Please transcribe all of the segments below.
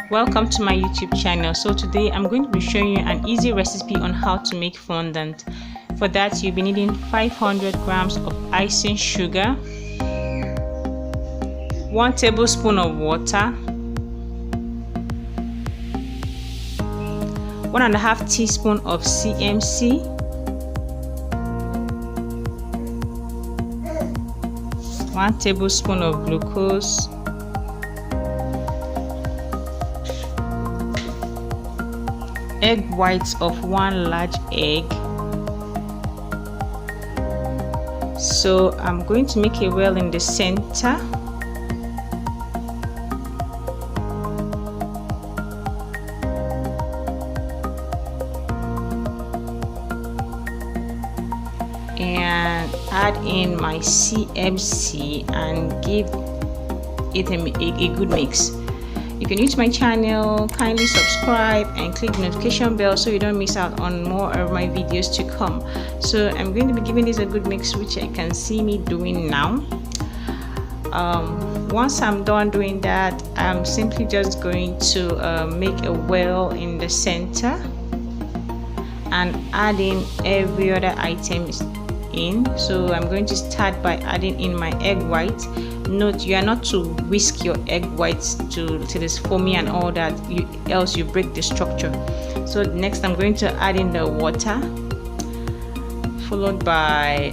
Welcome to my YouTube channel. So today I'm going to be showing you an easy recipe on how to make fondant. For that you'll be needing 500 grams of icing sugar, 1 tablespoon of water, 1.5 teaspoon of CMC, 1 tablespoon of glucose, egg whites of 1 large egg. So I'm going to make a well in the center. And add in my CMC and give it a good mix. If you're new to my channel, kindly subscribe and click the notification bell so you don't miss out on more of my videos to come. So I'm going to be giving this a good mix, which I can see me doing now. Once I'm done doing that, I'm simply just going to make a well in the center and add in every other item in. So I'm going to start by adding in my egg white. Note, you are not to whisk your egg whites till it's foamy and all that, else you break the structure. So next I'm going to add in the water, followed by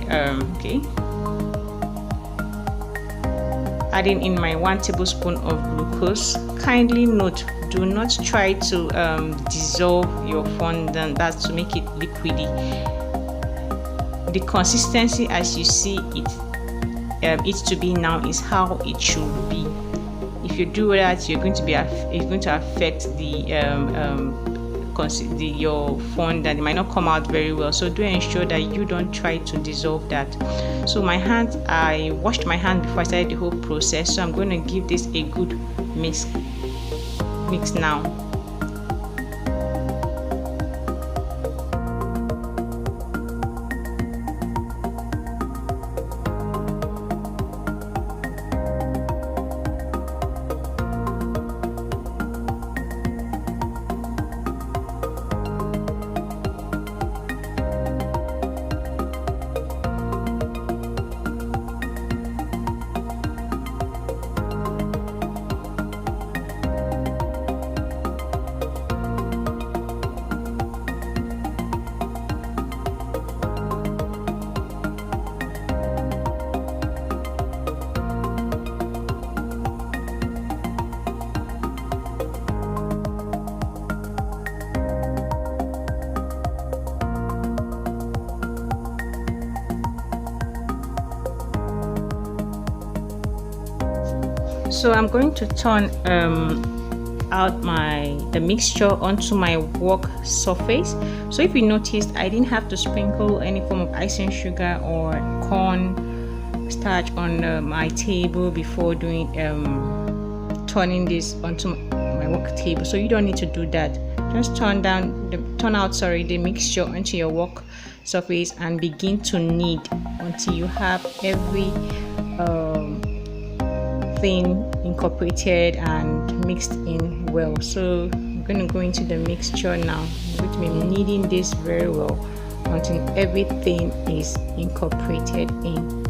adding in my 1 tablespoon of glucose. Kindly note, do not try to dissolve your fondant, that's to make it liquidy. The consistency as you see it to be now is how it should be. If you do that, you're going to affect your fondant. It might not come out very well, so do ensure that you don't try to dissolve that. So my hands, I washed my hand before I started the whole process, so I'm going to give this a good mix now. So I'm going to turn out the mixture onto my work surface. So if you noticed, I didn't have to sprinkle any form of icing sugar or corn starch on my table before doing turning this onto my work table. So you don't need to do that. Just turn out the mixture onto your work surface and begin to knead until you have every thing incorporated and mixed in well. So I'm going to go into the mixture now. I'm going to be kneading this very well until everything is incorporated in.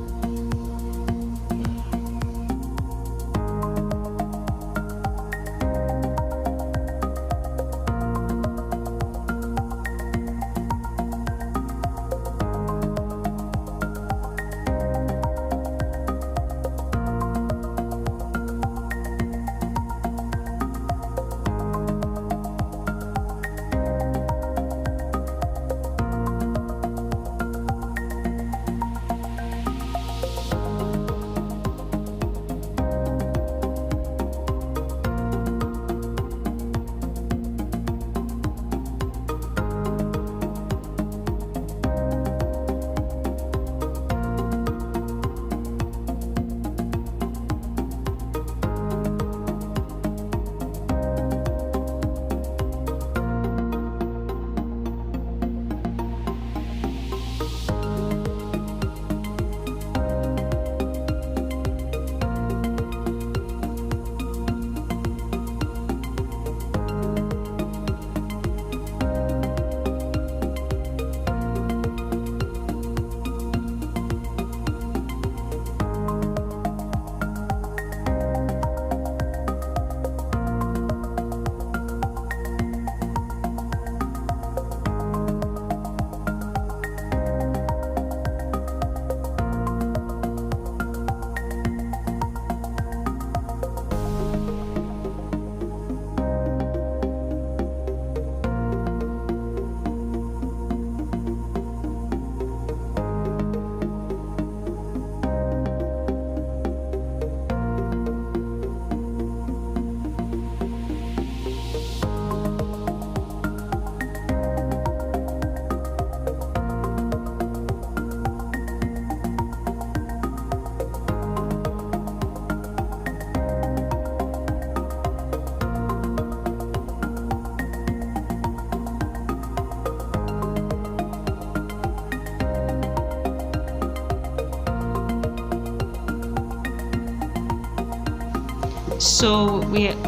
So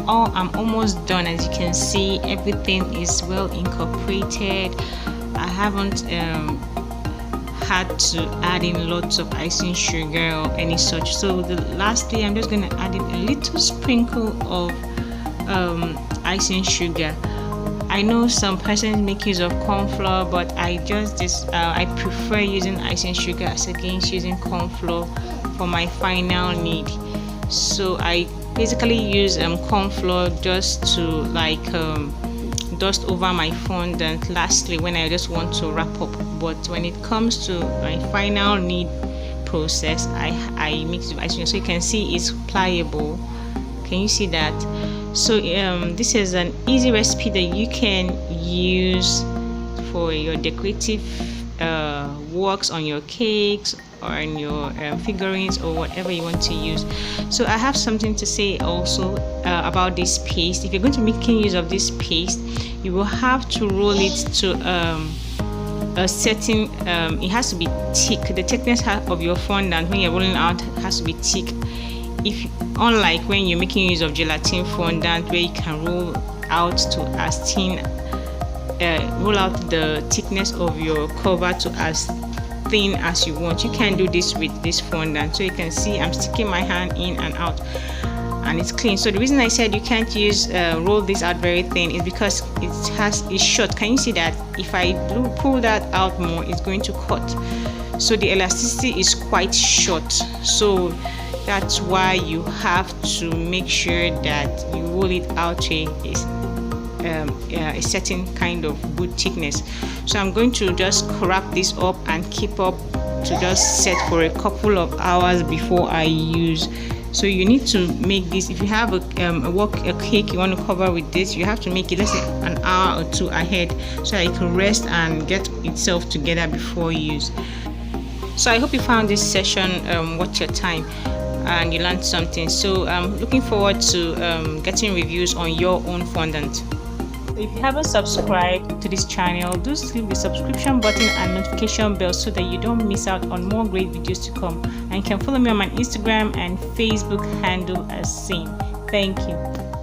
I'm almost done. As you can see, everything is well incorporated. I haven't had to add in lots of icing sugar or any such. So lastly, I'm just going to add in a little sprinkle of icing sugar. I know some persons make use of corn flour, but I prefer using icing sugar as against using corn flour for my final need. So I basically use corn flour just to like dust over my fondant lastly when I just want to wrap up. But when it comes to my final need process, I mix with icing. So you can see it's pliable. Can you see that? So this is an easy recipe that you can use for your decorative works on your cakes or in your figurines or whatever you want to use. So I have something to say also about this paste. If you're going to be making use of this paste, you will have to roll it to a certain it has to be thick. The thickness of your fondant when you're rolling out has to be thick. Unlike when you're making use of gelatin fondant, where you can roll out to as thin, roll out the thickness of your cover to as thin as you want. You can do this with this fondant. So you can see I'm sticking my hand in and out, and it's clean. So the reason I said you can't use roll this out very thin is because it's short. Can you see that? If I pull that out more, it's going to cut. So the elasticity is quite short. So that's why you have to make sure that you roll it out to a certain kind of good thickness. So I'm going to just wrap this up and keep up to just set for a couple of hours before I use. So you need to make this. If you have a cake you want to cover with this, you have to make it, let's say, an hour or two ahead so that it can rest and get itself together before use. So I hope you found this session worth your time and you learned something. So I'm looking forward to getting reviews on your own fondant. If you haven't subscribed to this channel, do click the subscription button and notification bell so that you don't miss out on more great videos to come. And you can follow me on my Instagram and Facebook handle as same. Thank you.